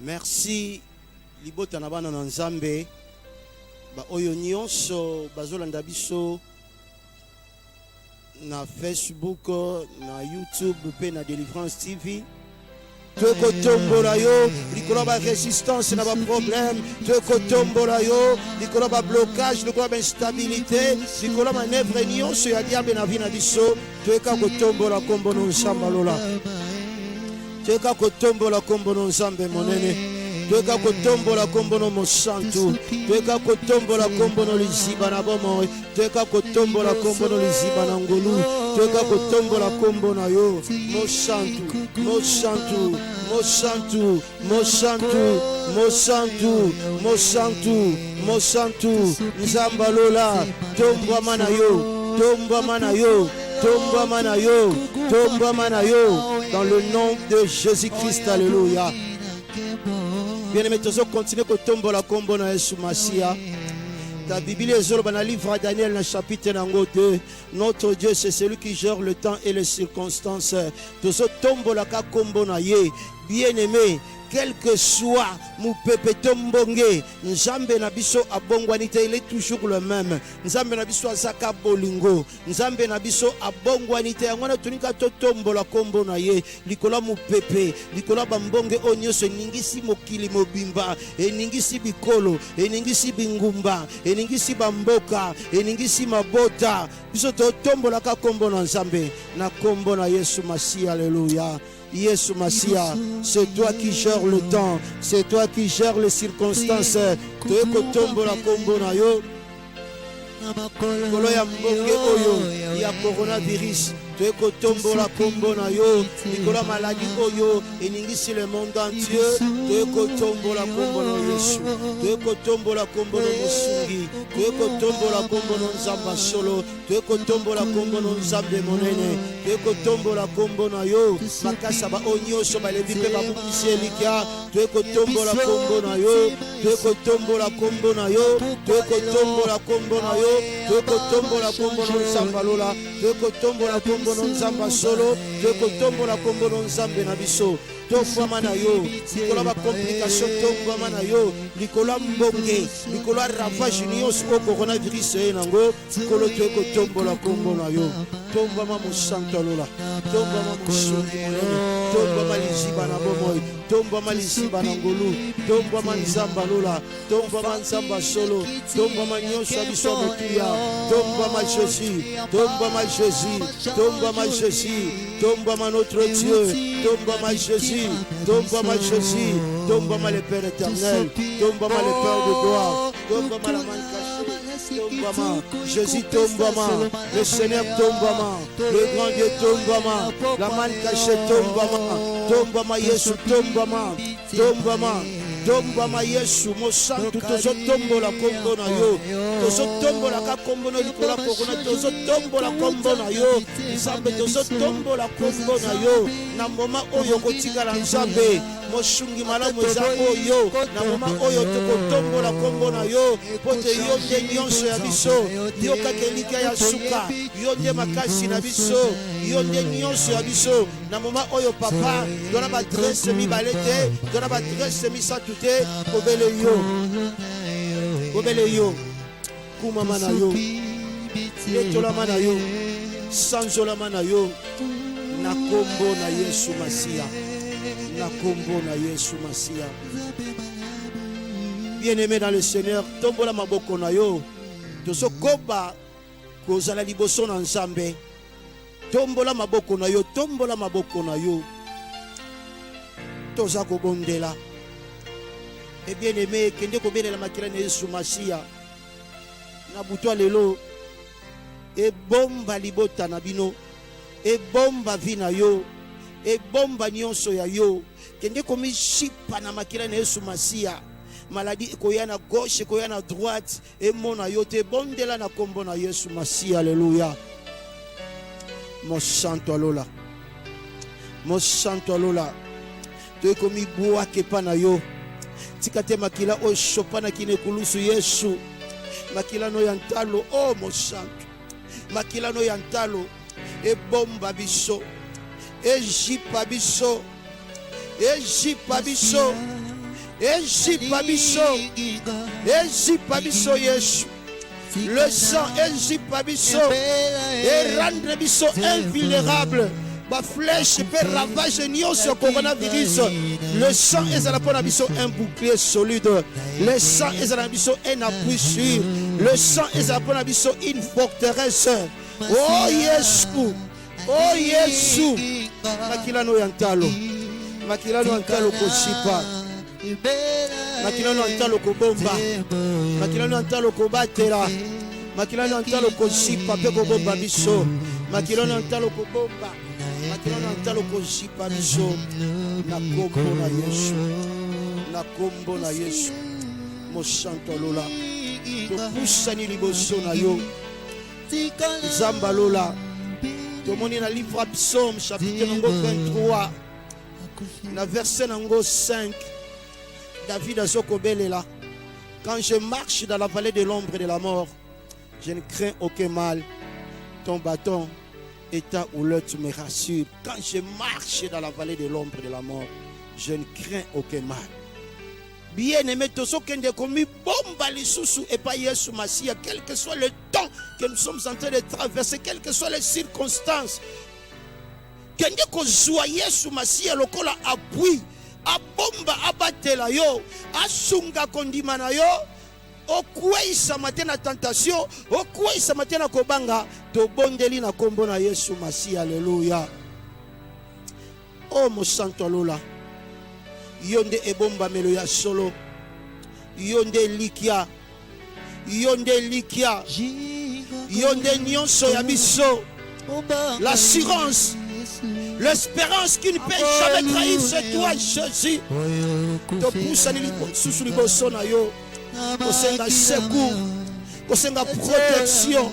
Merci libota na bana na Nzambe ba oyo nyonso bazolanda biso na Facebook, na YouTube pe na Délivrance TV. Toko tombola yo likolo ba résistance na ba problème, toko tombola yo likolo ba blocage, likolo ba instabilité, likolo ba manœuvre nyonso ya diable na vie na biso. Teka ko tombola kombo no Nzambe lola, teka ko tombola kombo no Nzambe monene. Teka kotombola kombo no mosantu, teka kotombola kombo no liziba na bomo, teka kotombola kombo no liziba na ngolu, teka kotombola kombo na yo mosantu, mosantu, mosantu, mosantu, mosantu, mosantu, mosantu, Nzamba lola, tombwa mana yo, tombwa mana yo, tombwa mana yo, tombwa mana yo, dans le nom de Jésus-Christ, alléluia. Bien-aimé, tu continues que tombe la combo na Yesu Masia. Ta Bible est dans le livre de Daniel, le chapitre 2. Notre Dieu, c'est celui qui gère le temps et les circonstances. Tu tombe la combo na ye. Bien-aimé, quel que soit mon peuple tombongé, Nzambe na biso abongwanite, il est toujours le même. Nzambe na biso azaka bolingo, Nzambe na biso abongwanite, angwana tunika to tombo la kombo na ye, likola mon peuple, likola bambonge onyoso ningisi mokili mobimba, eningisi bikolo, eningisi bingumba, eningisi bamboka, eningisi mabota, biso to tombo la ka kombo na Nzambe, na kombo na Yesu Masia, alléluia. Yesu Masia, c'est toi qui gères le temps, c'est toi qui gères les circonstances. Teko tombo la kombo na yo, kolo ya mbonge oyo ya coronavirus. Teko tombo la kombo na yo, nikola maladie oyo eningisi le monde entier. Teko tombo la kombo na Yesu, teko tombo la kombo na Mosungi, teko tombo la kombo na Nzamba solo, teko tombo la kombo na Nzambe monene, teko tombo la kombo na yo, makasa ba onyoso ba lebi pe ba bukisi elikia. Teko tombo la kombo na yo, teko tombo la kombo na yo, teko tombo la kombo na yo, teko tombo la kombo na Nzamba lola, teko tombo la kombo na Nzamba solo, teko tombo la kombo na Nzambe na biso. Tombo mana yo, likola ba complication, tombo mana yo, likola mbonge, likola ravage nyos o coronavirus enango, kolo teko tombo la kombo na yo. Tombo ma musanta lola, tombo ma musungi monene, tombo ma liziba na bomoy, tombo ma liziba na ngolu, tombo ma Nzamba lola, tombo ma Nzamba solo, tombo ma nyosha biso motuya, tombo ma Jésus, tombo ma Jésus, tombo ma Jésus, tombo ma notre Dieu, tombo ma Jésus, tombe ma Jésus, tombe ma le Père éternel, tombe ma le Père de gloire, tombe ma la main cachée, tombe ma Jésus, tombe ma le Seigneur, tombe ma le grand Dieu, tombe ma la main cachée, tombe ma Yesu, tombe ma tomba ma Yesu mosantu tozo tombola kombo na yo, tozo tombola ka kombo na likola korona, tozo tombola kombo na yo Nzambe, tozo tombola kombo na yo na moma oyo kotikala Nzambe mosungi malamu eza oyo na moma oyo tokotombola kombo na yo pote yo nde nyonso ya biso, yo kaka elika ya suka, yo nde makasi na biso, yo nde nyonso ya biso na moma oyo papa dona ba adresse mibale te, dona ba adresse misatu te, kobele yo kumama na yo, etolama na yo, sanzolama na yo, na kombo na Yesu Masia, na kombo na Yesu Masia. Bien-aimé dans le Seigneur, tombola maboko na yo, tozo koba kozala liboso na Nzambe, tombola maboko na yo, tombola maboko na yo, toza kobondela. Et bien-aimé, kende kobelela makila na Yesu Masia, na butwa lelo, e bomba libota na bino, e bomba vina yo, e bomba nyonso ya yo, kende komi shipa na makila na Yesu Masia, maladie koya na gauche, koya na droite, e mona yo te bondela na kombo na Yesu Masia, alléluia. Mon santo alola, mon santo alola, te komi boa kepa na yo, tikate makila o shopana kine kulusu Yesu, makila no yantalo, oh mon santo, makila no yantalo, e bomba biso, e jipa biso, Ejipa biso. Ejipa biso Yesu. Le sang ejipa biso. Et rendre biso invulnérable. Ma flèche peut ravager nyonso coronavirus. Le sang ezala pona biso un bouclier solide. Le sang ezala biso un appui sûr. Le sang ezala pona biso une forteresse. Oh Yesu. Oh Yesu. Makilano yantalo. Makilano yantalo koshipa. Makilano yantalo kobomba. Makilano yantalo kobatela. Makilano yantalo koshipa pe kobomba biso. Makilano yantalo kobomba. Makilano yantalo koshipa biso. Na kombo na Yesu. Na kombo na Yesu. Mo santo lola. Topusani liboso na yo. Zamba lola. Tomoni na livre Psaume chapitre 23 na verset 5. David azokobelela. Quand je marche dans la vallée de l'ombre et de la mort, je ne crains aucun mal. Ton bâton et ta houlette me rassurent. Quand je marche dans la vallée de l'ombre et de la mort, je ne crains aucun mal. Bien-aimé, tozokende komi bomba lisusu et pas Yesu Masia, quel que soit le temps que nous sommes en train de traverser, quelles que soient les circonstances. Kende kozwa Yesu Masia lokola appui, abomba abatela yo, asunga kondima na yo, okweisa matena tentation, okweisa matena kobanga, tobondeli na kombo na Yesu Masia, alléluia. Oh mon santo lola. Yonde ebomba melo ya solo. Yonde likia. Yonde likia. Yonde nyonso ya biso. L'assurance, l'espérance qui ne peut jamais trahir, c'est toi Jésus. To poussa ni susu liboso na yo. Kosenga secours. Kosenga protection.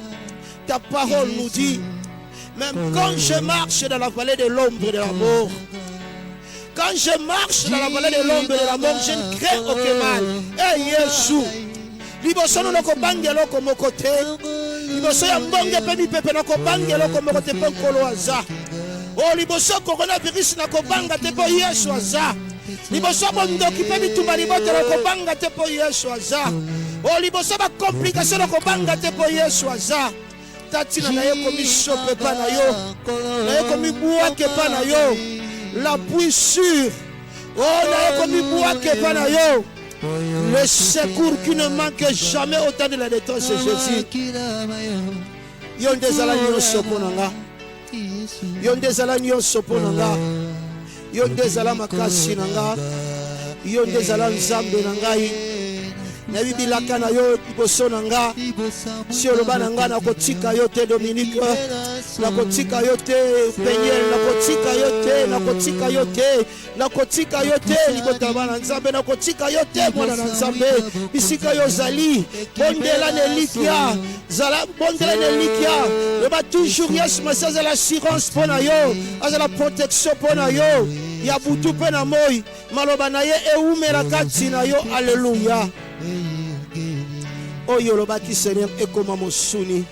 Ta parole nous dit, même quand je marche dans la vallée de l'ombre et de la mort, quand je marche dans la vallée de l'ombre et de la mort, je ne crains aucun mal. Eh Yesu, liboso no ko bangelo ko mokote, liboso ya mbonge pe mi pepe na ko bangelo ko mokote pe kolo aza. Oh liboso coronavirus na ko banga te po Yesu aza. Liboso bondoki pe mi tumba liboto na ko banga te po Yesu aza. Oh liboso ba complication na ko banga te po Yesu aza. Tatina na yo komi chope pa na yo, na yo komi buake pa na yo. L'appui sûr. Oh, le secours qui ne manque jamais au temps de la détresse, Jésus. Yonde zala nyonso ponanga. Yonde zala nyonso ponanga. Yonde zala makasi nanga. Yonde zala nzambe nangai. Na bibilaka na yo liboso nanga. Si oloba nanga na kotika yo te Dominique, na kotika yo te Peniel, na kotika yo te, na kotika yo te, na kotika yo te libota bana nzambe, na kotika yo te mwana na nzambe. Bisika yo zali bondela nelikia, zala bondela nelikia. Loba toujours Yesu Masia za l'assurance pona yo, za la protection pona yo. Ya butu pena moi, maloba na ye eumela kati na yo, alléluia. Oyo lobaki Seigneur ekoma mosuni.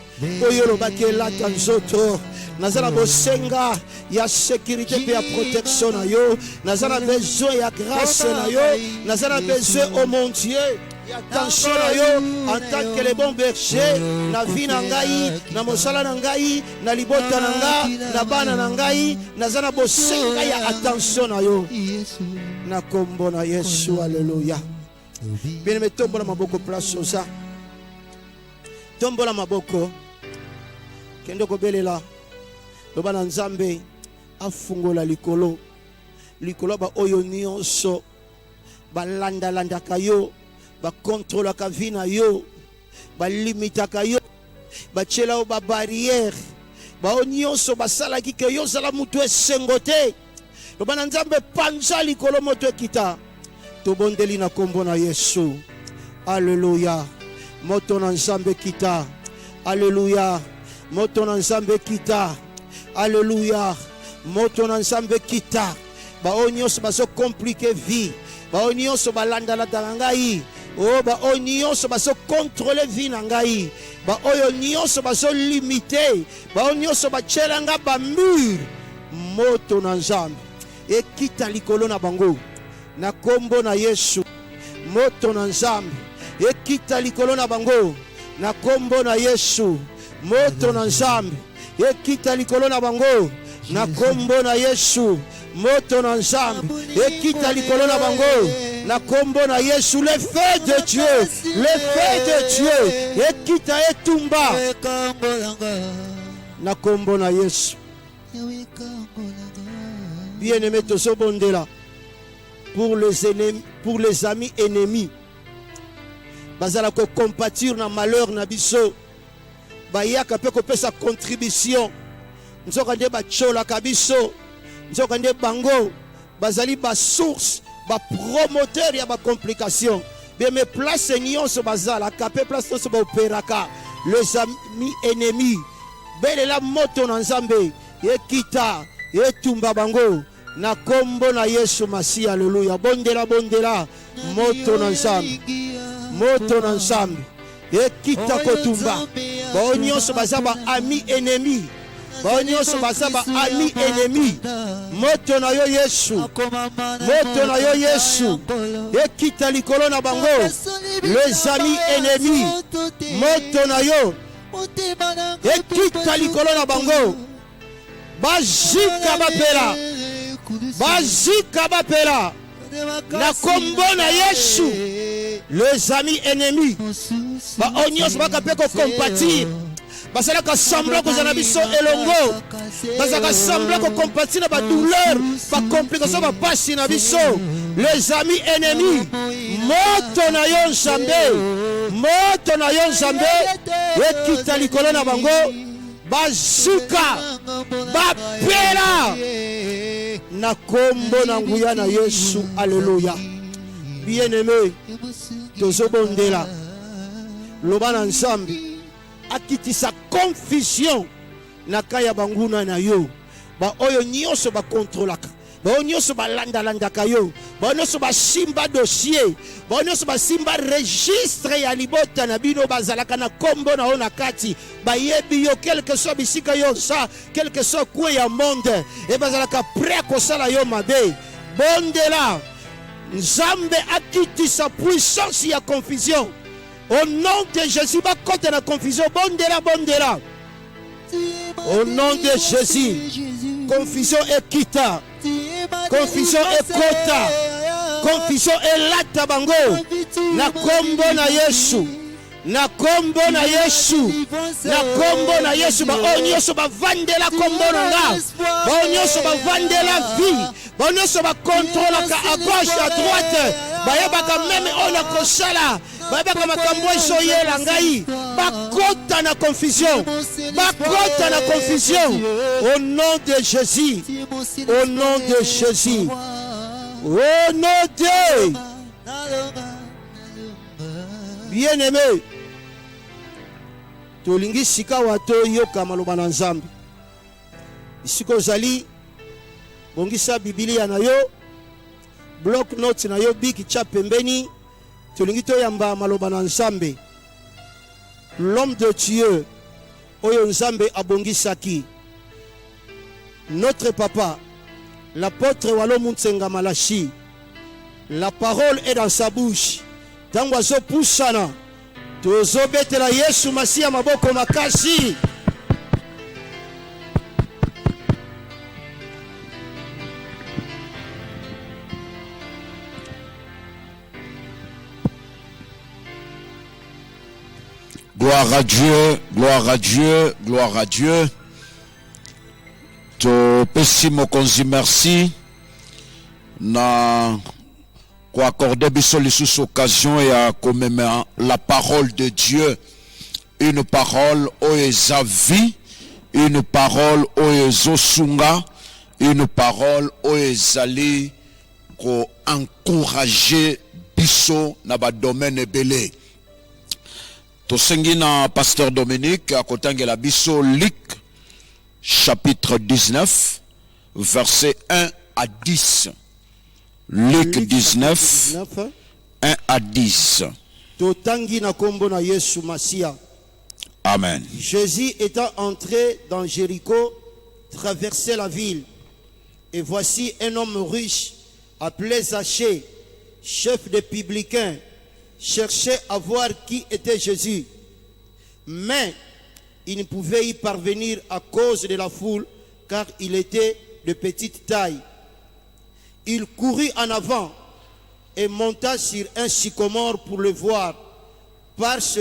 Oyo lobaki elata nzoto. Nazala bosenga ya sécurité pe ya protection na yo. Nazala besoin ya grâce na yo. Nazala besoin oh mon Dieu ya attention na yo en tant que le bon berger. Na vie na ngai, na mosala na ngai, na libota na nga, na bana na ngai. Nazala bosenga ya attention na yo. Na kombo na Yesu, alléluia. Bien aimé, tombola maboko place oza. Tombola maboko. Kendo kobelela. Loba na nzambe afungola likolo. Likolo ba oyo nyonso ba landa landa kayo, ba contrôle ka vie na yo, ba limita kayo, ba chela ba barrière. Ba nyonso ba sala ki ke yo sala mutu esengote. Loba na nzambe panza likolo moto ekita. Tobondeli na kombo na Yesu. Alléluia. Moto na nzambe kita. Alléluia. Moto na nzambe kita. Alléluia. Moto na nzambe kita. Ba onyos ba so compliqué vie. Ba onyos ba landa la ngai. Oh ba onyos ba so contrôler vie na ngai. Ba oyo nyos ba so limité. Ba onyos ba chelanga ba mur. Moto na nzambe ekita likolo na bango. Na kombo na Yesu. moto na nzambe ekita likolo na bango na kombo na Yesu. Moto na nzambe ekita likolo na bango na kombo na Yesu. Moto na nzambe ekita likolo na bango na kombo na Yesu. Le feu de Dieu, le feu de Dieu ekita etumba na kombo na Yesu. Bien-aimé, tozobondela pour les ennemis, pour les amis ennemis bazala ko compatir na malheur na biso bayaka pe ko pesa contribution nzoka nde bachola kabiso nzoka nde bango bazali ba source ba promoteur ya ba complication bien mais place nyonso bazala kapé place nyonso ba operaka les amis ennemis belela moto na nzambe ekita etumba bango na kombo na Yesu Masiya. Alléluia. Bondela bondela moto na nzambe, moto na nzambe ekita kotumba baonyonso bazaba ami ennemi, baonyonso bazaba ami ennemi. Moto na yo Yesu, moto na yo Yesu ekita likolo na bango les amis ennemis. Moto na yo ekita likolo na bango bazika bapela, bazika bapela na kombo na Yesu. Les amis ennemis ba onyos baka pe ko compatir basalaka semblant ko zana biso elongo, bazaka semblant ko compatir na ba douleur ba complication ba pasi na biso. Les amis ennemis moto na yo nzambe, moto na yo nzambe ekita likolo na bango bazika bapela na kombo na nguya na Yesu. Alléluia. Bien-aimé, tozobondela loba na nzambe akitisa confusion na kaya banguna na yo ba oyo nyonso ba controlaka, ba oyo nyonso ba landaka yo, ba oyo nyonso ba simba dossier, ba oyo nyonso ba simba registre ya libota na bino bazalaka na kombo na yo na kati bayebi yo quelque soit bisika yo sa quelque soit kwe ya monde e bazalaka prêt kosala yo mabe. Bondela nzambe akitisa puissance ya confusion au nom de Jésus. Ba kote na confusion bondela bondela au nom de Jésus. Confusion ekita, confusion ekota, confusion elata bango na kombo na Yesu, na kombo na Yesu, na kombo na Yesu. Ba onyoso ba vandela kombo na nga, ba onyoso ba vandela vie, ba onyoso ba contrôlaka à gauche à droite, ba yebaka même ona kosala, ba yebaka makambo esoyela ngai, ba kota na confusion, ba kota na confusion au nom de Jésus, au nom de Jésus, au nom de bien-aimé. Tolingi sika wato yoka maloba na nzambe isiko zali bongisa Biblia na yo, block notes na yo biki cha pembeni. Tolingi to yamba maloba na nzambe. L'homme de Dieu oyo nzambe abongisaki, notre papa l'apôtre Walo Mutsenga Malachi, la parole est dans sa bouche. Tango azo pusana tozobetela Yesu Masiya maboko makasi. Gloire à Dieu, gloire à Dieu, gloire à Dieu. To pesi mokonzi merci na kwa accorder biso lisusu occasion ya commémorer la parole de Dieu, une parole oyo vie, une parole oyo zosunga, une parole oyo ezali ko encourager biso na ba domaine ebele. Tosengi na pasteur Dominique akotangela biso Luc chapitre 19 verset 1 à 10. Luc 19 1 à 10. Totangi na kombo na Yesu Masiya. Amen. Jésus étant entré dans Jéricho traversait la ville, et voici un homme riche appelé Zachée, chef des publicains, cherchaient à voir qui était Jésus. Mais il ne pouvait y parvenir à cause de la foule, car il était de petite taille. Il courut en avant et monta sur un sycomore pour le voir, parce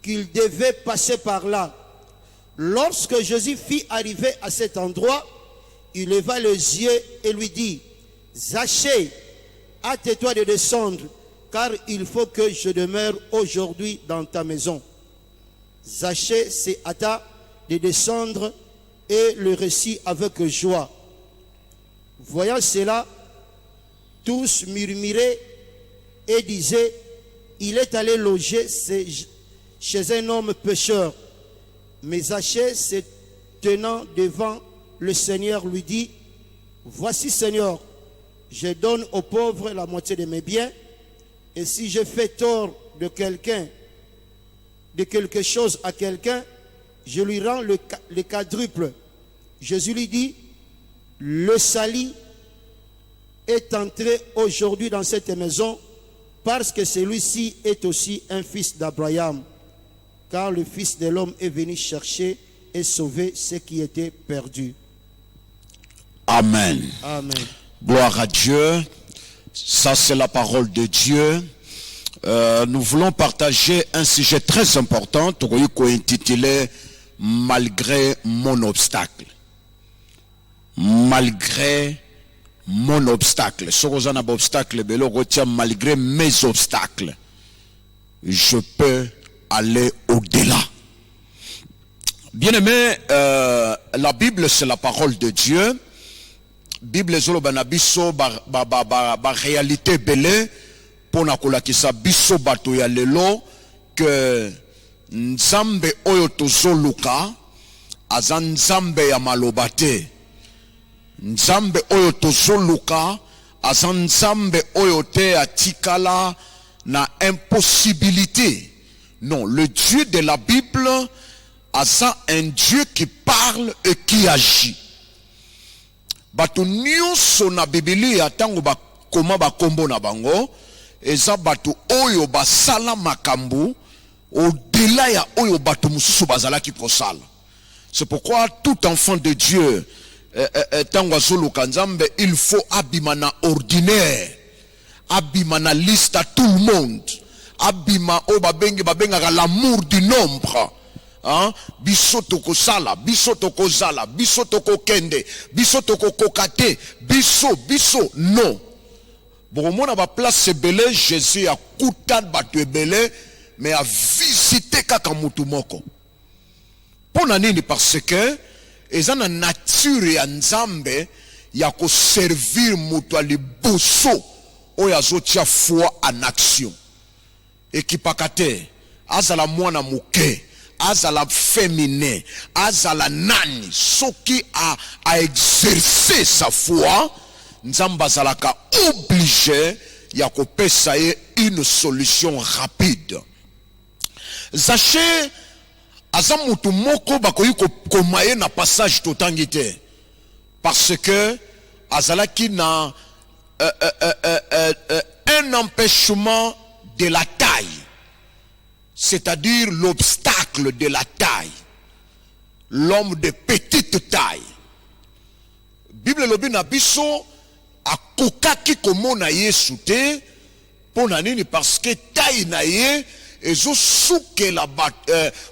qu'il devait passer par là. Lorsque Jésus fit arriver à cet endroit, il leva les yeux et lui dit, « Zachée, hâte-toi de descendre, car il faut que je demeure aujourd'hui dans ta maison. » Zachée se hâta de descendre et le récit avec joie. Voyant cela, tous murmuraient et disaient, il est allé loger chez un homme pécheur. Mais Zachée, se tenant devant le Seigneur, lui dit, voici Seigneur, je donne aux pauvres la moitié de mes biens, et si je fais tort de quelque chose à quelqu'un, je lui rends le quadruple. Jésus lui dit, le salut est entré aujourd'hui dans cette maison parce que celui-ci est aussi un fils d'Abraham, car le Fils de l'homme est venu chercher et sauver ceux qui étaient perdus. Amen. Amen. Gloire à Dieu. Ça, c'est la parole de Dieu. Nous voulons partager un sujet très important, intitulé « Malgré mon obstacle ». Malgré mon obstacle. Ce que j'ai un obstacle, malgré mes obstacles, je peux aller au-delà. Bien-aimé, la Bible, c'est la parole de Dieu. Bible zolo banabiso ba réalité belé pona kolakisa biso bato ya lelo que nzambe oyo tozoluka aza nzambe ya maloba te. Nzambe oyo tozoluka aza nzambe oyo te atikala na impossibilité. Non, le Dieu de la Bible aza un Dieu qui parle et qui agit. Bato nyonso na Biblia tango bakoma bakombo na bango eza bato oyo basala makambo au-delà ya oyo bato mususu bazalaki kosala. C'est pourquoi tout enfant de Dieu tango azoluka nzambe, il faut abima na ordinaire, abima na liste à tout le monde, abima oyo babengaka l'amour du nombre. Hein? Biso toko sala, biso toko zala, biso toko kende, biso toko kokate, biso non. Bon, mon a place belé, Jésus a koutan battu belé, mais a visité kaka mutu moko. Pour nani parce que ils ont la nature ya nzambe ya ko servir mutu ali bosso o ya zotia foi en action. Et qui pakate azala mwana muke. Azala féminin, azala nani, ce qui a exercé sa foi, nzamba zalaka obligé ya kopesa une solution rapide. Zachée aza mutu moko bakoyi komaye na passage totangite parce que azalaki na un empêchement de la taille. C'est-à-dire l'obstacle de la taille. L'homme de petite taille. Bible lobi na biso akokaki komona Yesu te pona nini parce que taille na ye ezo sukela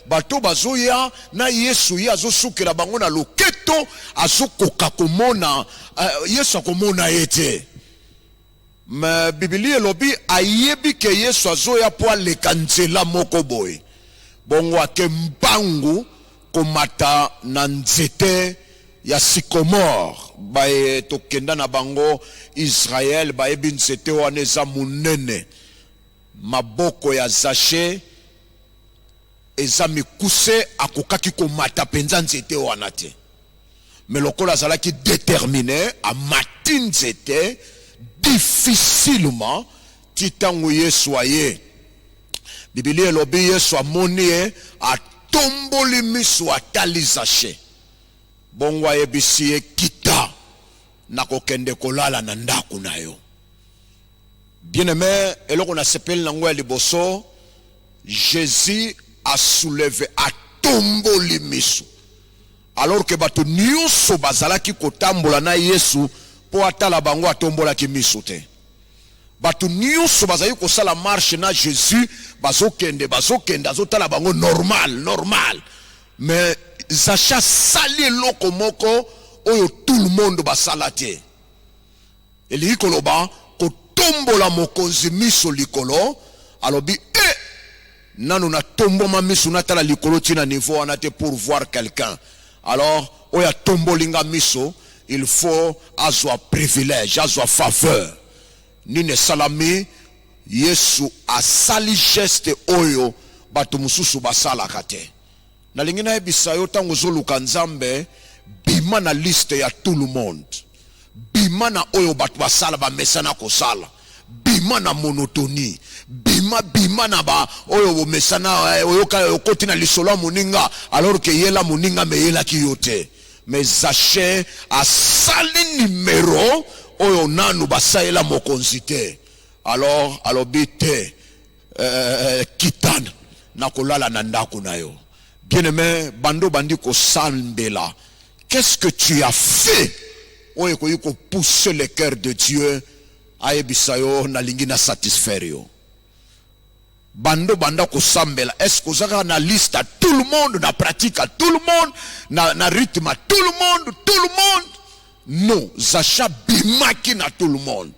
bato bazoya na Yesu ye azo sukela bango na loketo azokoka komona Yesu akomona ye te. Mais Biblia lobi ayebi ke Yesu azoya po aleka nzela moko boye bongo ake mbangu komata na nzete ya sycomore baye tokenda na bango Israël bayebi nzete wana eza munene maboko ya Zachée eza mikuse akokaki komata penza nzete wana te mais lokola azalaki déterminé amati nzete difficilement titango Yesu aye. Biblia lobi Yesu amoni atomboli miso atali Zachée. Bongo ayebisi kita na kokende kolala na ndaku na yo. Bien-aimé, et là on a s'appelle l'angoisse liboso, Jésus a soulevé à tombo limisu. Alors que bato nyonso bazala ki kotambola na Yesu po atala bango atombola ki misu te. Bato nyonso bazali ko sala marche na Jésus bazokende azotala bango normal. Mais Zacha sali loko moko oyo tout le monde basala te. Eli koloba ko tombola mokonzi miso likolo alobi nanu na tombo ma miso na tala likolo tina niveau anate pour voir quelqu'un. Alors, oya tombolinga miso, il faut azwa privilège, azwa faveur. Nine salami, Yesu a sali geste oyo, batu mususu basala kate. Na lingina ebisa yo tango zoluka nzambe, bima na liste ya tout le monde. Bima na oyo batu basala ba mesana kosala. Bima na monotonie. Bima na ba oyo mesana oyo koti na lisolo muninga alors que yela muninga me yela kiyote. Mais Zaché a sali numéro oyo nanu basaela mokonzite. Alors bite kitana na kolala na ndako na yo. Bien-aimé, bando bandi ko sambela. Qu'est-ce que tu as fait? Oyo ko pousser le cœur de Dieu ayebisayo na lingi na satisfaire yo. Bando ko sambela. Est-ce que vous avez na liste à tout le monde, na pratique à tout le monde, na rythme à tout le monde? Non, Zacha bimaki na tout le monde.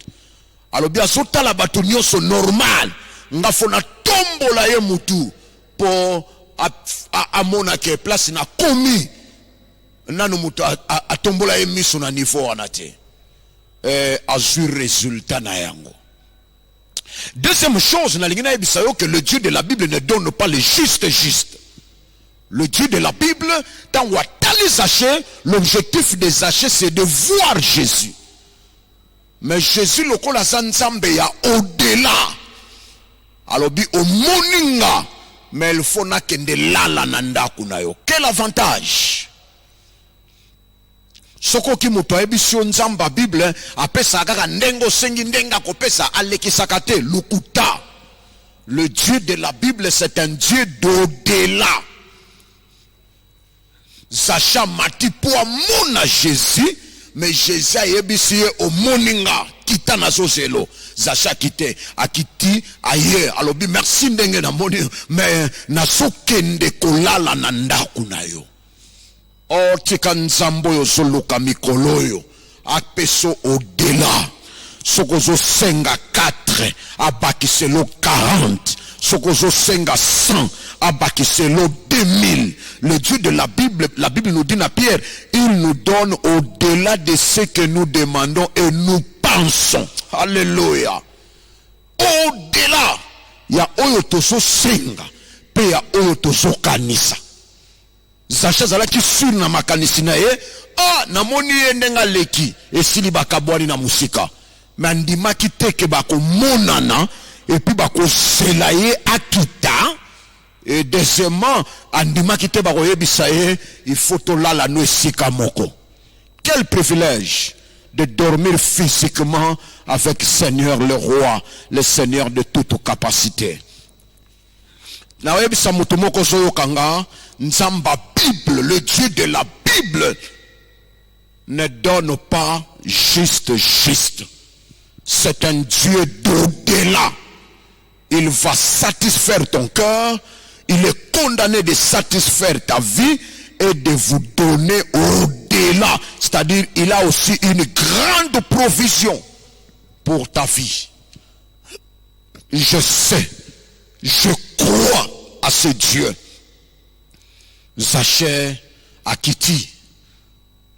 Alors bien sota la batunyo so normal. Nga fona tombola ye mutu po a mona ke place na komi. Nanu mutu a tombola ye miso na niveau anate. Azur résultat na yango. Deuxième chose, que le Dieu de la Bible ne donne pas les justes. Le Dieu de la Bible, dans l'objectif des Zachée, c'est de voir Jésus. Mais Jésus, le kol azanzambe ya au-delà. Alors, au moninga, mais il faut na kende lala nanda kunayo. Quel avantage? Soko ki muto ebisio nzamba Bible apesa kaka ndengo sengi ndenga kopesa alekisakate lukuta. Le Dieu de la Bible c'est un Dieu d'au-delà. Zacha mati po amona Jésus, mais Jésus a ebisi au moninga kita na zozelo. Zacha kite akiti aye alobi merci ndenge na moni mais na sokende kolala na ndaku na yo. Or tika nzambo yo zoluka mikoloyo apeso au-delà. Sokozo senga 4 abakiselo 40. Sokozo senga 100 abakiselo 2000. Le Dieu de la Bible nous dit à Pierre, il nous donne au-delà de ce que nous demandons et nous pensons. Alléluia. Au-delà, il y a oyo tozo senga, pe ya oyo tozo kanisa. Zacha zalaki sur na makanisi na ye, namoni ndenga leki esili bakabwani na musika. Mais andimaki teke bako monana et puis bako selaye akita. Et deuxièmement, andimaki te bako yebisa ye, il faut tolala no esika moko. Quel privilège de dormir physiquement avec Seigneur le roi, le Seigneur de toute capacité. Na webisa mutumoko soyo kanga nzamba Bible, le Dieu de la Bible ne donne pas juste. C'est un Dieu d'au-delà. Il va satisfaire ton cœur. Il est condamné de satisfaire ta vie et de vous donner au-delà. C'est-à-dire, il a aussi une grande provision pour ta vie. Je sais, je crois à ce Dieu. Zaché, Akiti,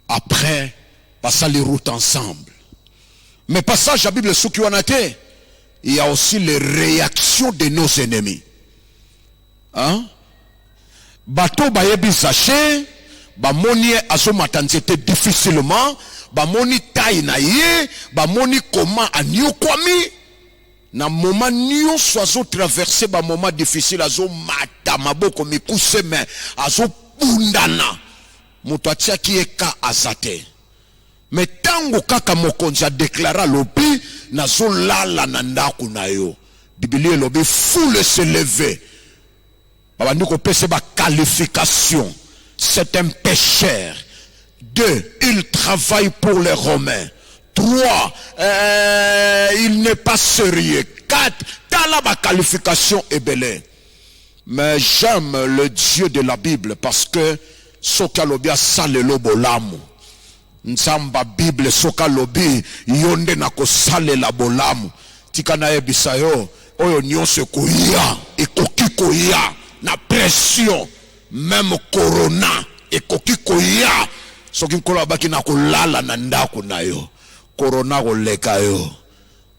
après, passer les routes ensemble. Mais passage la Bible Sukiwanate, il y a aussi les réactions de nos ennemis. Hein? Bato bayebi Zaché, bamoni azomatanzete difficilement, bamoni taille na ye, bamoni comment aniokwami. Na moment nyonso azo traverser ba moment difficile azo mata maboko mikuse mais azo bundana moto atiaki eka azate. Mais tango kaka mokonzi a déclaré lobi nazo lala na ndaku na yo. Biblia lobi foule se lever. Babandi ko pese ba qualification. C'est un pécheur. 2. Il travaille pour les Romains. 3. Il n'est pas sérieux. 4. Tala ba qualification est belle. Mais j'aime le Dieu de la Bible parce que soka lobi asale lobo lamu. Nzamba Bible soka lobi yonde na ko sale la bolamu. Tika na ebisa yo oyo nyonso koya ekoki koya na pression même corona ekoki koya soki nkolo baki na kolala na ndako na yo corona koleka yo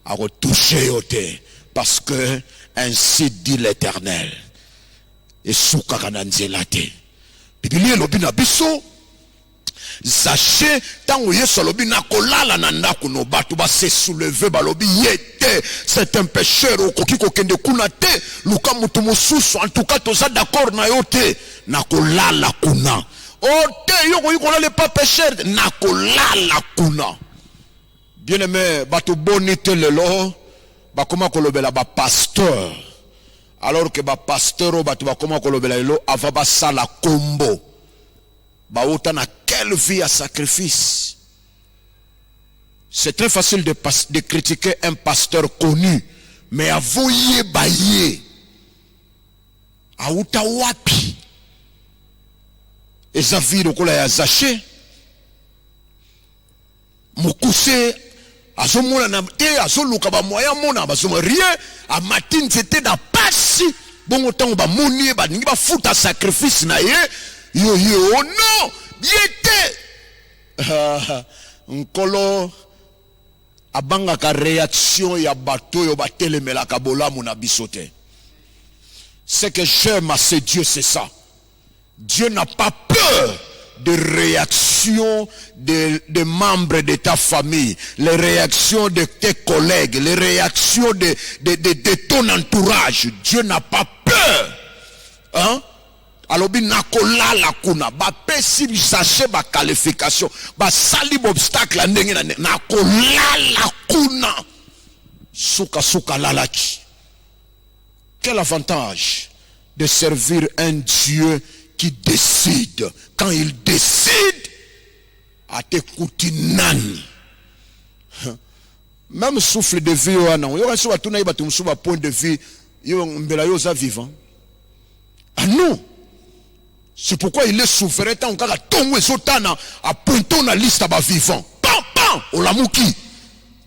ako toucher yo te parce que ainsi dit l'Éternel et souka kana nzela te. Biblia lobi na biso Zaché tango yeso lobi na kolala na ndako no batu ba se soulever ba lobi yete c'est un pécheur okoki kokende kuna te luka mutu mosusu en tout cas toza d'accord na yo te na kolala kuna o te yoko yiko le pas pécheur na kolala kuna. Bien aimé batu boni te lelo ba koma kolobela ba pasteur alors que ba pasteur batu ba koma kolobela lelo ava ba sala kombo ba autant na quelle vie à sacrifice. C'est très facile de critiquer un pasteur connu, mais avoye baye auta wapi ezavi lokola ya Zaché mokuse azomona na te azoluka ba moya mona bazoma rien a matin c'était da pasi bongo tango ba moni ba ningi ba futa sacrifice na ye yo oh non yete nkolo abanga ka réaction ya bato yo batelemela ka bolamu na bisote. Ce que j'aime à ce Dieu c'est ça. Dieu n'a pas peur de réactions des membres de ta famille, les réactions de tes collègues, les réactions de ton entourage. Dieu n'a pas peur. Hein? Alobi nakola la kuna ba pesi bisache ba qualification ba sali obstacle ndenge na nakola la kuna suka lalaki. Quel avantage de servir un Dieu qui décide. Quand il décide à t'écouter nani même souffle de vie wana yo so batuna iba tumsuba point de vie yo mbela yo za vivant. Ah non. C'est pourquoi il est souverain tant kaka tongo ezotana a pointo na liste ba vivant. Pam olamuki.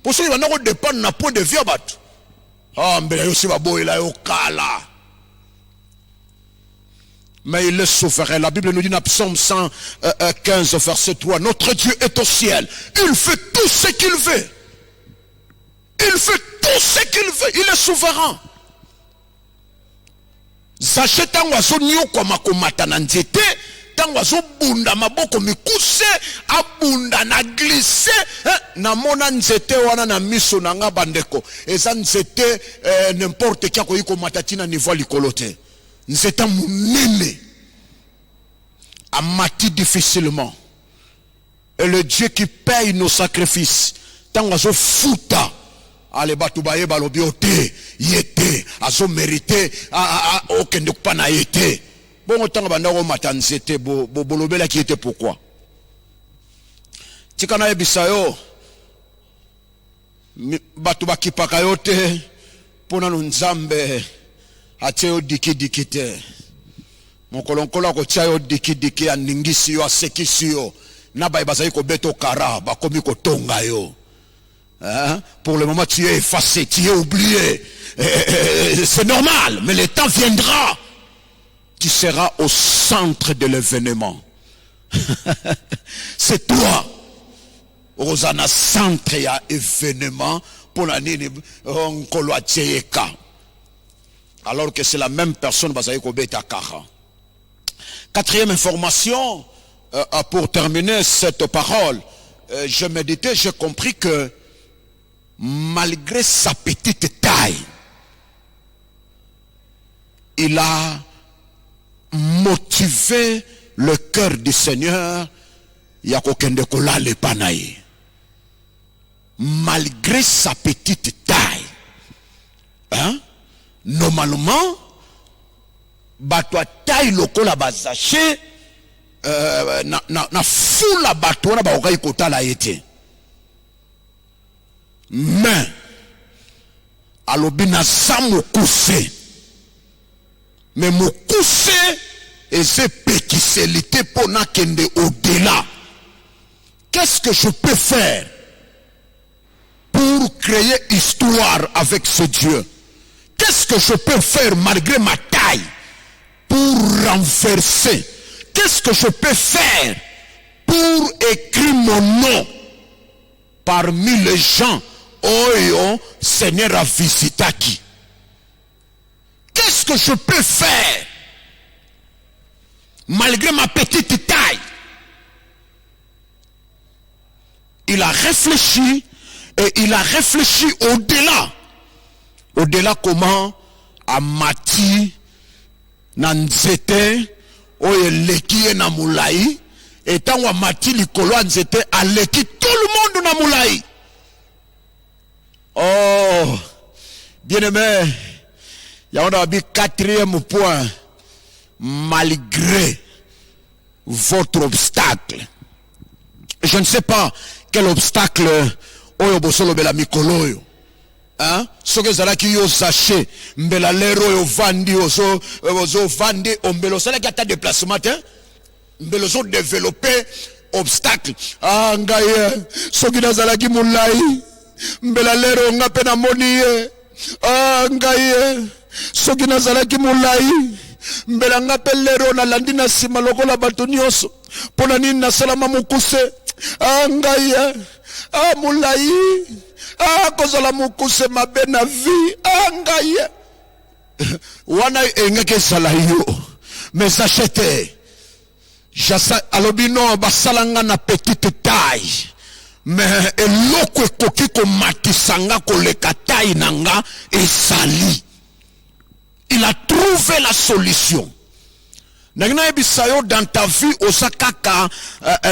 Pour ça il va not dépendre na point de vie abatu. Ah mbela yo se ba boyela yo kala. Mais il est souverain. La Bible nous dit dans Psaume 115 verset 3, notre Dieu est au ciel. Il fait tout ce qu'il veut. Il fait tout ce qu'il veut. Il est souverain. Zaché tango azo nyoko makomata na nzete, tango azo bunda maboko mikuse, abunda na glisse, na mona nzete wana na miso na nga bandeko. Eza nzete n'importe kia ko yiko matatina niveau likolote. Nzeta munene amati difficilement. Et le Dieu qui paye nos sacrifices, tango azo futa ale batu baye balobi ote yete azo mérité okende kupa na yete bongo tanga bandako matanzete bolobela ki yete pourquoi tika na yebisa yo batu bakipaka yote pona nzambe atie yo diki te mokolonkolo akotia yo diki aningisi yo asekisi yo na baye bazali kobeto kara bakomi kotonga yo. Hein? Pour le moment tu es effacé, tu es oublié, c'est normal, mais le temps viendra, tu seras au centre de l'événement. C'est toi Rosana centre ya événement pour la nini nkolo atieka, alors que c'est la même personne bazali kobeta kara. Quatrième information, pour terminer cette parole, je méditais, j'ai compris que malgré sa petite taille, il a motivé le cœur du Seigneur. Yakokende kola le panaï. malgré sa petite taille, hein? Normalement, bato a taille lokola bazache, na fula bato na baoka ikota la ete. Mais, alobi na sa mokuse. Mais mokuse, et c'est pékiselité pour na kende au-delà. Qu'est-ce que je peux faire pour créer histoire avec ce Dieu? Qu'est-ce que je peux faire malgré ma taille pour renverser? Qu'est-ce que je peux faire pour écrire mon nom parmi les gens Oyo Seigneur a visité qui? Qu'est-ce que je peux faire malgré ma petite taille? Il a réfléchi et il a réfléchi au-delà. Au-delà comment amati na nzete oye leki na mulai et tant amati likolo nzete aleki tout le monde na mulai. Oh, bien-aimé, il y a un quatrième point. Malgré votre obstacle, je ne sais pas quel obstacle oyo bosolo bela mikoloyo. Hein? Ce que ça qui yo saché mbela lero yo vandi ozo vandi ombelo ça qui a ta déplacement hein mbelo zo développer obstacle ah ngaye ce qui nazala ki mulai mbela lero ngape na moni ah ngaye ce qui nazala ki mulai mbela ngape lero na landina sima lokola bato nyonso pona nini na salama mukuse ah ngaye ah mulai ah kozala mukuse mabe na vie ah ngaye wana engeke sala yo mais achete jasa alobino basalanga na petite taille mais eloko ekoki ko matisanga koleka taille nanga esali. Il a trouvé la solution. Dans ta vie, osakaka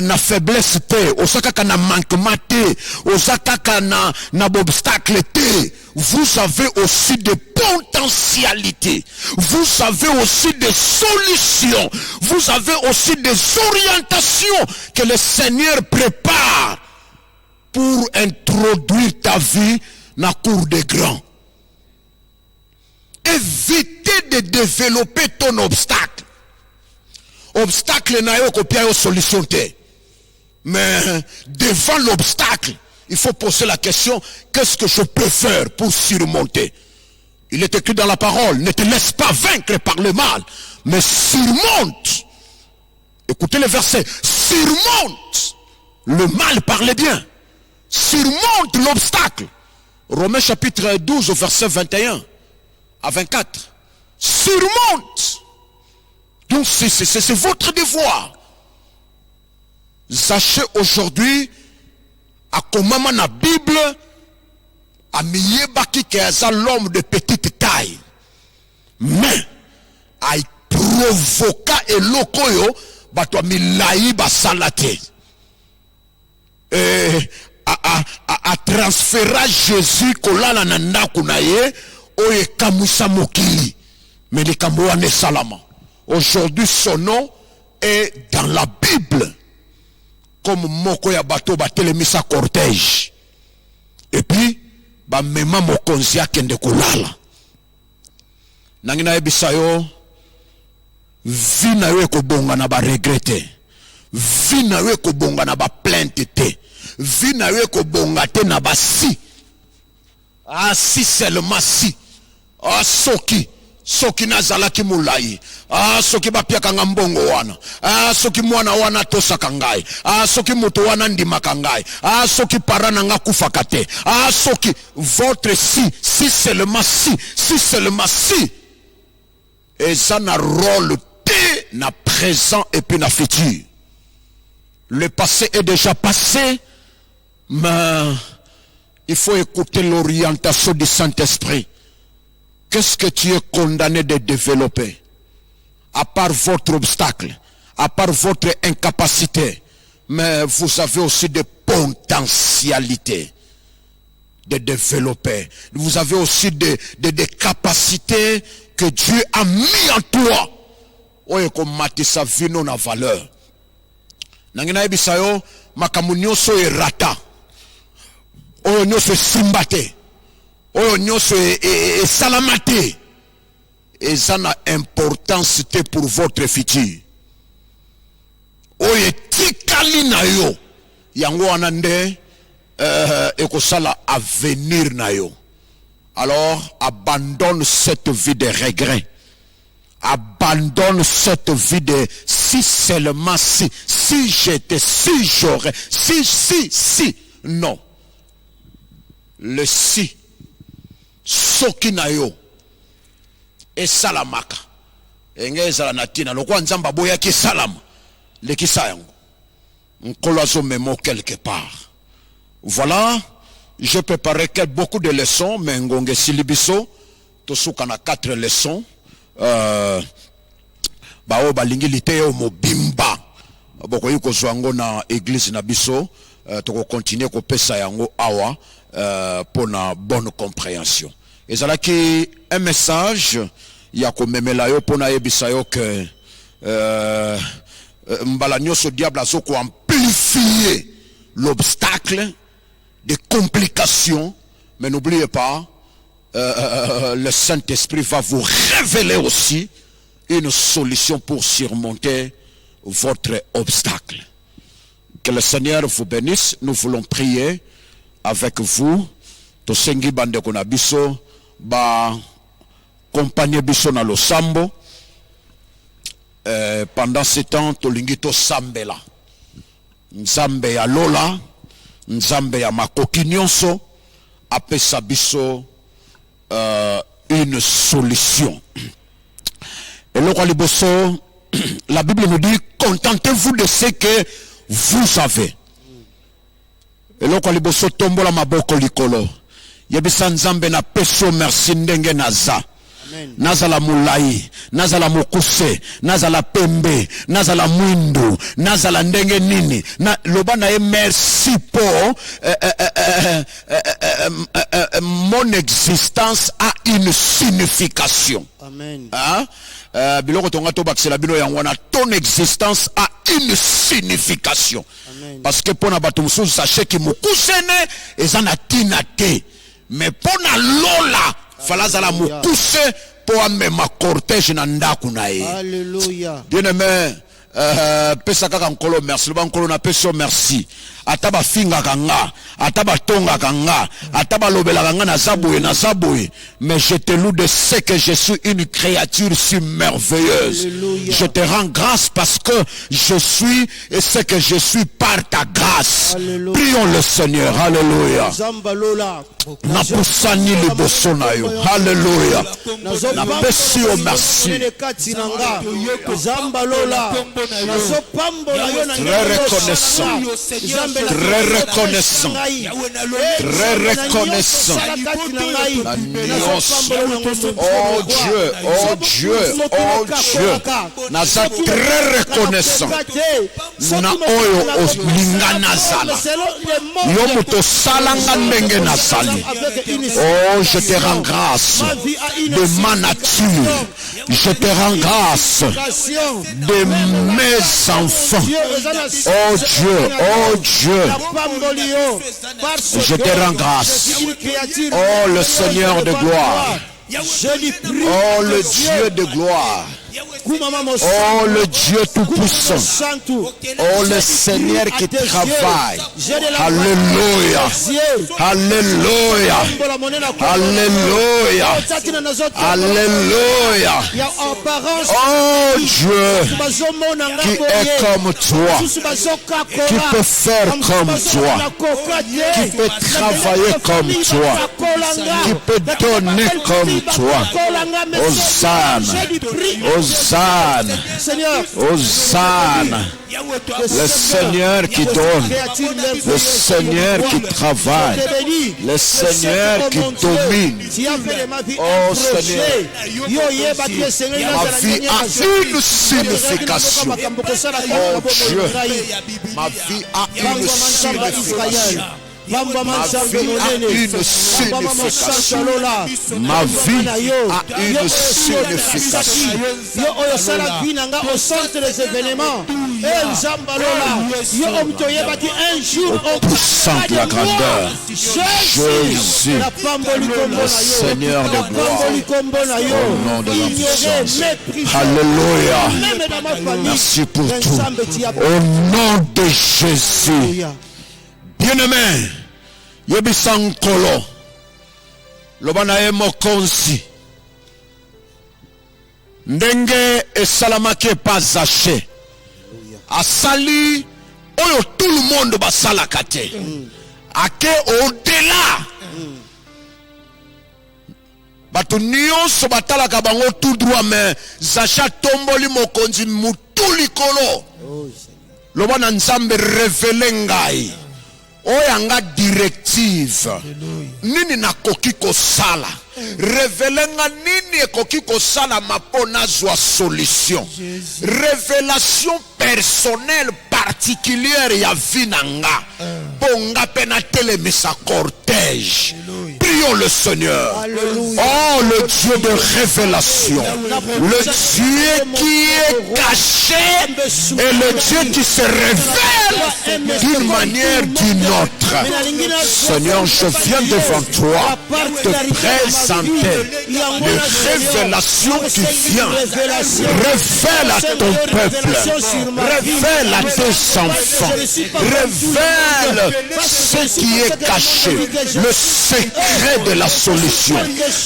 na faiblesse te, osakaka na manquement te, osakaka na obstacle te. Vous avez aussi des potentialités. Vous avez aussi des solutions. Vous avez aussi des orientations que le Seigneur prépare pour introduire ta vie dans la cour des grands. Évitez de développer ton obstacle. Obstacle n'a pas solution. Mais devant l'obstacle, il faut poser la question, qu'est-ce que je peux faire pour surmonter? Il est écrit dans la parole, ne te laisse pas vaincre par le mal, mais surmonte. Écoutez le verset, surmonte le mal par le bien. Surmonte l'obstacle. Romains chapitre 12 au verset 21 à 24. Surmonte. Donc c'est votre devoir. Sachez aujourd'hui, à comment la Bible a mis baki qu'est l'homme de petite taille. Mais, a provoqué et lokoyo, bato milai basalate. Et a transféré Jésus kolala nanda kunaye, oye kamusa mokili. Mais les kamouane salama. Aujourd'hui, son nom est dans la Bible. Comme Mokoya Bato Batelemisa cortège. Et puis, Mema Mokonzia Kende Kulala. Nangina Ebisayo, Vina Weko Bonga na ba regrette. Vina Weko Bonga na ba plainte te. Vina Weko Bonga te na ba si. Ah, si seulement si. Ah, soki. Soki nazalaki mulai. Ah, soki bapia kanga mbongo wana. Ah, soki mwana wana tosa kangai. Ah, soki moto wana ndima kangai. Ah, soki parana nga kufakate. Ah, soki votre si seulement si seulement si. Et ça n'a rôle té na présent et puis na futur. Le passé est déjà passé, mais il faut écouter l'orientation du Saint-Esprit. Qu'est-ce que tu es condamné de développer? À part votre obstacle, à part votre incapacité, mais vous avez aussi des potentialités. de développer. Vous avez aussi des capacités que Dieu a mis en toi. Oye komatisa vino na valeur. Nangina ebisayo makamu nyonso erata. Oyo nyonso simbate. Oyo nyonso salamate. Et ça a importance pour votre futur. Oye tikali na yo. Yango anande ekosala avenir na yo. Alors abandonne cette vie de regret. Abandonne cette vie de si seulement si j'étais, si j'aurais, si. Non. Le si. Soki na yo. Et salamaka. Enge ezala natina. Lokwa nzamba boya ki salama. Le ki sayango. Nkolazo memo quelque part. Voilà. Je préparais beaucoup de leçons. Mais ngonge silibiso. Tosuka na 4 leçons. Bao balingi liteo mobimba boko yuko zwango na église na biso toko continuer ko pesa yango awa pour na bonne compréhension. Ezala ki un message ya ko memela yo pona yebisa yo que mbala nyoso diable azoko amplifier l'obstacle des complications, mais n'oubliez pas le Saint-Esprit va vous révéler aussi une solution pour surmonter votre obstacle. Que le Seigneur vous bénisse. Nous voulons prier avec vous. Tosengi bande kona biso ba compagnie biso na losambo. Pendant ce temps tolingi to sambela. Nzambe ya lola, nzambe ya makoki nyonso apesa biso une solution. Et la Bible nous dit, contentez-vous de ce que vous avez. Et le tombola maboko likolo. Yebisa nzambe na peso merci ndenge naza. Nazala mulai, nazala mokuse, nazala pembe, nazala mwindu, nazala ndenge nini. Loba na merci pour mon existence a une signification. Amen. Hein? Biloko tonga to bakse la bino ya wana, ton existence a une signification. Amen. Parce que pona bato mususu sachez ki mokuse ne ezana tinate. Mais pona lola falaza la mokuse po amema cortège na ndaku na ye. Alléluia. Bien-aimé, pesa kaka nkolo merci, loba nkolo na peso merci. Ataba finga kanga, ataba tonga kanga, ataba lobela kanga na zaboue. Mais je te loue de ce que je suis une créature si merveilleuse. Alléluia. Je te rends grâce parce que je suis et ce que je suis par ta grâce. Alléluia. Prions le Seigneur. Alléluia. Zambalola. Na pusani liboso na yo. Alléluia. Na pesi o merci. Très reconnaissant. Très reconnaissant. Très reconnaissant. Oh Dieu, oh Dieu, oh Dieu. Naza très reconnaissant. Na oyo olinga nazala. Yo moto salanga ndenge nazali. Oh, je te rends grâce de ma nature. Je te rends grâce de mes enfants. Oh Dieu, oh Dieu. Je te rends grâce. Oh le Seigneur de gloire. Oh le Dieu de gloire. Oh le Dieu tout-puissant. Oh le Seigneur qui travaille. Alléluia. Alléluia. Alléluia. Alléluia. Oh Dieu qui est comme toi, qui peut faire comme toi, qui peut travailler comme toi, qui peut donner comme toi. Hosanna. Hosanna. Hosanna. Le Seigneur qui donne, le Seigneur qui travaille, le Seigneur qui domine. Oh Seigneur, ma vie a une signification. Oh Dieu, ma vie a une signification. Ma vie a une signification. Ma vie a une signification. Au centre des événements. Au puissant de la grandeur, Jésus, le Seigneur de gloire, au nom de la puissance. Alléluia. Merci pour tout. Au nom de Jésus. Bien-aimé, Yebisankolo, Lobanae Mokonsi, Ndenge esalamaki pas zaché. Asali, oyo tout le monde basala kate. Ake au-delà. Bato nyonso batalaka bango tout droit, mais Zacha tomboli mokonzi mutu likolo. Lobana nzambe révélé ngai. Oyanga directive. Nini nakoki kosala. Révélé nga nini ekoki kosala mapona zwa solution. Révélation personnelle particulière ya vinanga. Bonga penatele mesa cortège. Prions le Seigneur. Alléluia. Oh, le Dieu de révélation. Le Dieu qui est caché et le Dieu qui se révèle d'une manière d'une autre. Seigneur, je viens devant toi te présenter les révélations qui viennent. Révèle à ton peuple. Révèle à tes enfants. Révèle ce qui est caché. Le secret de la solution.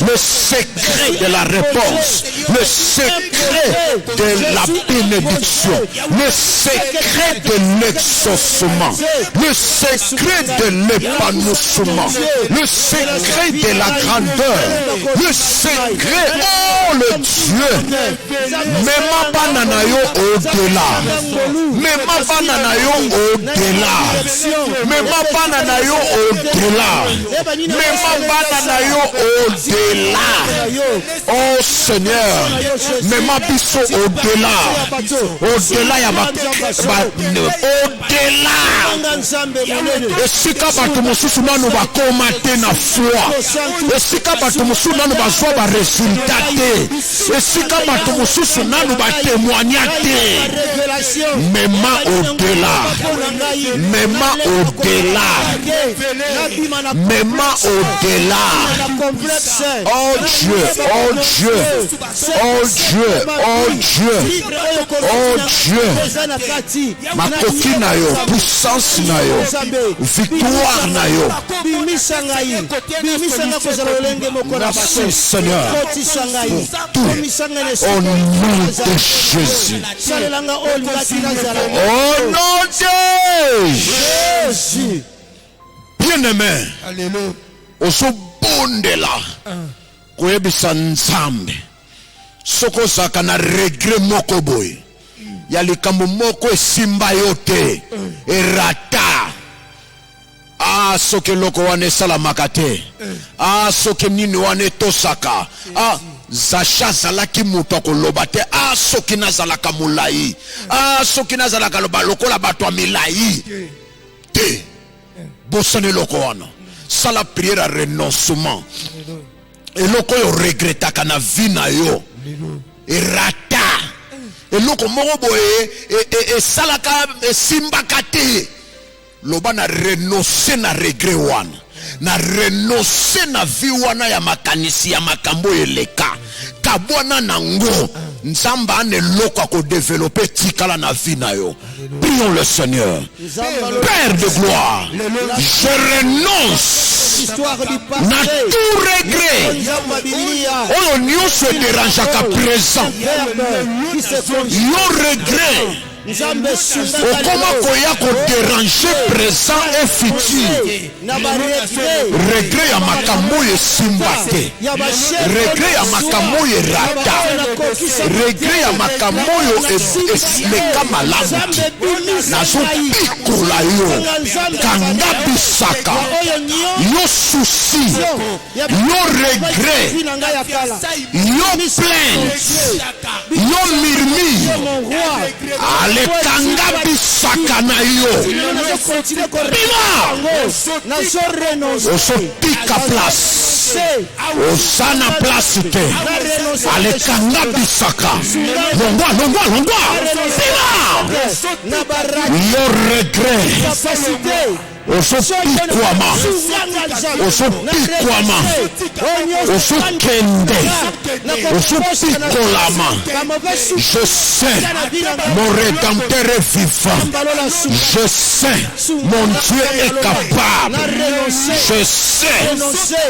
Le secret de la réponse. Le secret de la bénédiction. Le secret de l'exaucement. Le secret de l'épanouissement. Le secret de la grandeur. Le secret, oh le Dieu. Même banana yo au-delà. Même banana yo au-delà. Même banana yo au-delà. Même banana yo au-delà. Oh Seigneur, même biso au-delà. Au-delà ya au-delà. Esika bato mosusu nanu bakoma te na foi. Esika bato mosusu nanu bazwa ba résultat te. Esika bato mosusu nanu ba témoigner te. Mema au-delà. Mema au-delà. Mema au-delà. Oh Dieu, oh Dieu, oh Dieu, oh Dieu, oh Dieu. Makoki na yo, puissance na yo, victoire na yo. Merci Seigneur pour tout. Au nom de Jésus. Au nom de Jésus. Bien-aimé. Alléluia. Osobondela. Koyebisa nzambe. Soko saka na regret moko boy. Ya likambo moko esimba yote. Erata. Ah, soke loko wane salamaka te. Ah, soke nini wane tosaka. Ah, Zacha zalaki muto koloba te. Ah, soki nazalaka mulai. Ah, soki nazalaka loba lokola bato milai. Te. Bosane loko wana. Sala prière à renoncement. Et loko yo regrettaka na vie na yo. Et rata. Et loko moko boye et salaka simbaka te. Loba na renoncer na regret wana. Na renoncer na vie wana ya makanisi ya makambo eleka. Kabwana nango. Nzamba ane loko ako développer tikala na vie na yo. Prions le Seigneur. Père de gloire, je renonce na tout regret. Oh, nous se dérange qu'à présent. Yo regret. Comment koya ko déranger présent et futur. Regret ya makambo ye simbate. Regret ya makambo ye rata. Regret ya makambo yo esleka malamu. Nazo pikola yo. Kanga bisaka. Yo souci. Yo regret. Yo plainte. Yo murmure. alekanga bisaka na yo bima ozopika place oza na place te alekanga bisaka longwa bima yo regret ozopikwama ozokende ozopikolama. Je sais mon rédempteur est vivant, je sais mon Dieu est capable, je sais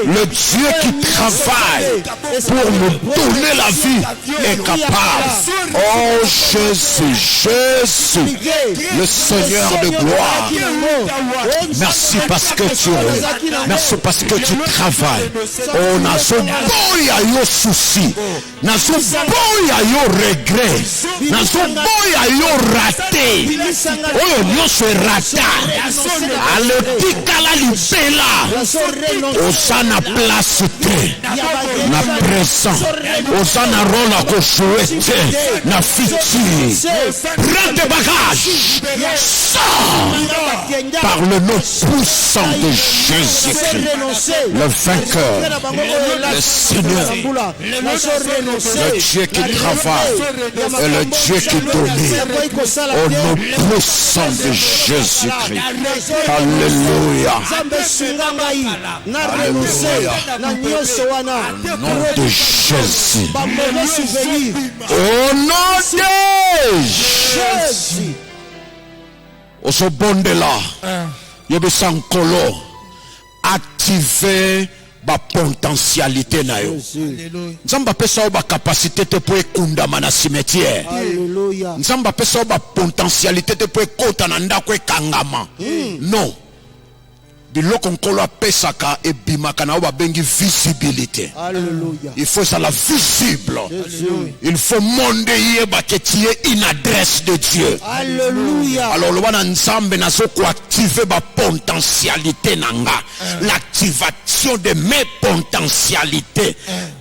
le Dieu qui travaille pour nous donner la vie est capable. Oh Jésus, le Seigneur de gloire, merci parce que tu es, merci parce que tu travailles. Oh, nazo boya yo souci, nazo boya yo regret, nazo boya yo raté. Oh, nyonso rata. Aletikala libela. Osana place te, na présent. Osana rôle à jouer na futur. Prends tes bagages. Sors par le nom puissant de Jésus-Christ, le vainqueur, le Seigneur, le Dieu qui travaille et le Dieu qui domine, au nom puissant de Jésus-Christ. Alléluia. Alléluia. Au nom de Jésus. Au nom de Jésus. Au sobonde là, yebisa nkolo activer ba potentialité na yo. Nzamba pesa ba capacité te pour ekundama na cimetière. Alléluia. Nzamba pesa ba potentialité te pour ekota na ndako ekangama. Non. Biloko nkolo apesaka ebimaka na ba bengi visibilité. Alléluia. Il faut ça la visible. Il faut monde yeba que tu es une adresse de Dieu. Alléluia. Alors le wana nzambe na soko activer ba potentialité nanga. L'activation de mes potentialités.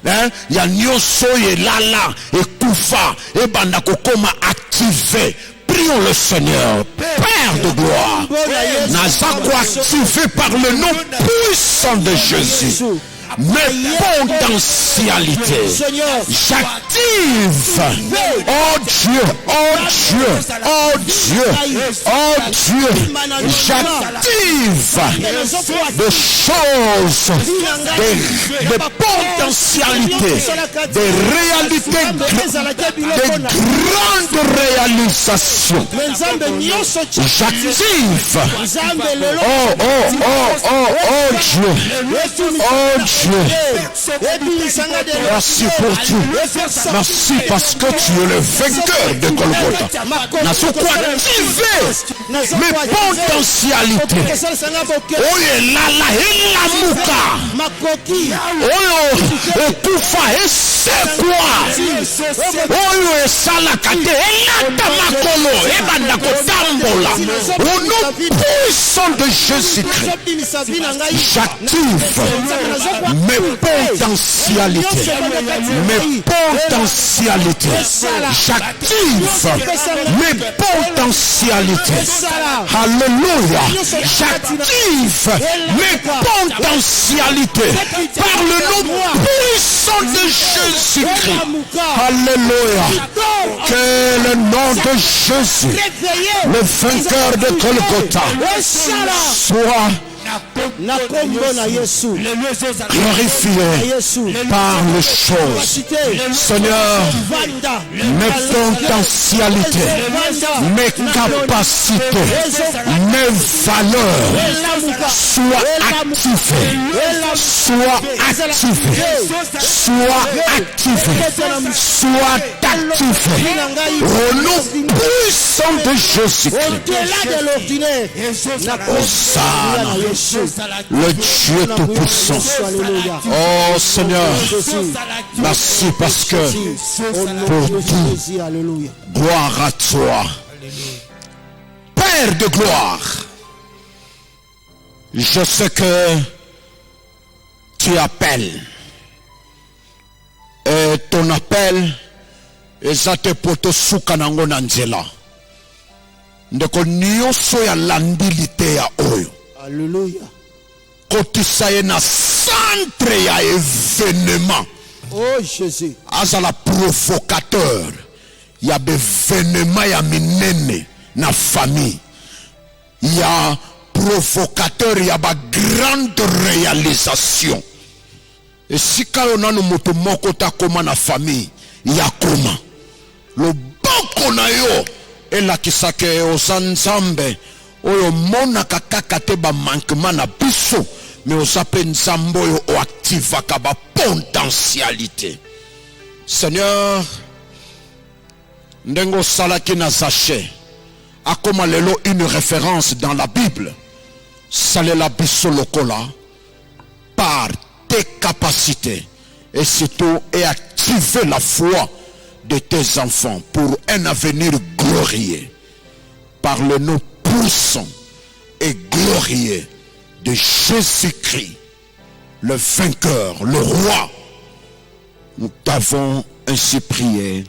Hein? Ya nyonso ye lala ekufa e banda kokoma activer. Prions le Seigneur, Père de gloire, Nazako activé par le nom puissant de Jésus. Mes potentialités, j'active, oh Dieu, oh Dieu, oh Dieu, oh Dieu, j'active des choses, des potentialités, des réalités, des grandes réalisations. J'active, oh Dieu, oh Dieu. Merci pour tout. Merci parce que tu es le vainqueur de Golgotha. N'a ce quoi activer mes potentialités. Oh lala elamuka. Oh ekufa esekwa. Oh esalakate elata makolo ebanda kotambola. Au nom puissant de Jésus-Christ, j'active mes potentialités, j'active mes potentialités. Alléluia. J'active mes potentialités par le nom puissant de Jésus-Christ. Alléluia. Que le nom de Jésus, le vainqueur de Golgotha, soit glorifié par les choses. Seigneur, mes potentialités, mes capacités, mes valeurs soient activées, soient activées, soient activées, soient activées au nom puissant de Jésus-Christ. Hosanna, le Dieu tout-puissant. Oh Seigneur, merci parce que pour tout, gloire à toi. Père de gloire, je sais que tu appelles. Et ton appel est pour te soukanango nanzela. ndeko nyonso ya landi liteya oyo Alléluia. kotisa ye na centre ya événement Oh Jésus. azala provocateur ya bévénement ya minene na famille ya provocateur ya ba grande réalisation esika yo nanu moto moko takoma na famille ya koma loboko na yo elakisaka oza nzambe oyo monaka kaka te bamankema na biso mais oza mpe nzambe oyo oactivaka bapotentialité. Seigneur, ndenge osalaki na Zaché akoma lelo une référence dans la Bible, salela biso lokola par tes capacités et surtout et activer la foi de tes enfants pour un avenir glorieux par le nom puissant et glorieux de Jésus-Christ, le vainqueur, le roi. Nous t'avons ainsi prié.